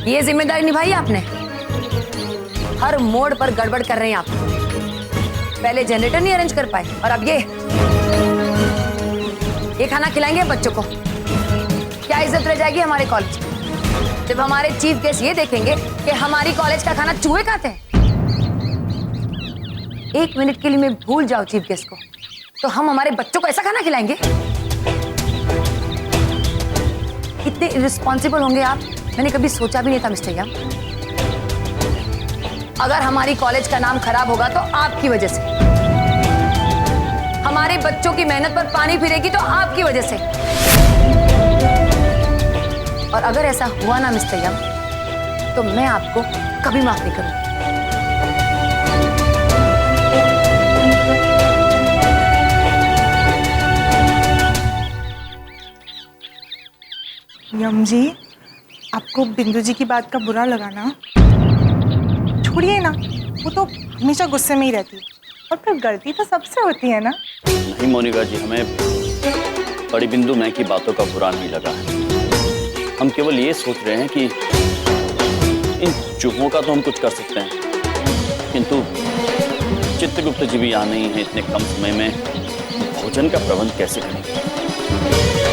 ये जिम्मेदारी निभाई आपने। हर मोड़ पर गड़बड़ कर रहे हैं आप। पहले जनरेटर नहीं अरेंज कर पाए और अब ये खाना खिलाएंगे बच्चों को। क्या इज्जत रह जाएगी हमारे कॉलेज की जब हमारे चीफ गेस्ट ये देखेंगे कि हमारी कॉलेज का खाना चूहे खाते हैं। एक मिनट के लिए मैं भूल जाऊं चीफ गेस्ट को तो हम हमारे बच्चों को ऐसा खाना खिलाएंगे। कितने इररिस्पॉन्सिबल होंगे आप, मैंने कभी सोचा भी नहीं था मिस्टर यम। अगर हमारी कॉलेज का नाम खराब होगा तो आपकी वजह से। हमारे बच्चों की मेहनत पर पानी फिरेगी तो आपकी वजह से। और अगर ऐसा हुआ ना मिस्टर यम तो मैं आपको कभी माफ नहीं करूंगी। यम जी, आपको बिंदु जी की बात का बुरा लगा ना? छोड़िए ना, वो तो हमेशा गुस्से में ही रहती है और फिर गलती तो सबसे होती है ना। नहीं मोनिका जी, हमें बड़ी बिंदु मैं की बातों का बुरा नहीं लगा है। हम केवल ये सोच रहे हैं कि इन चूहों का तो हम कुछ कर सकते हैं, किंतु चित्रगुप्त जी भी यहाँ नहीं है इतने कम समय में, भोजन का प्रबंध कैसे करेंगे?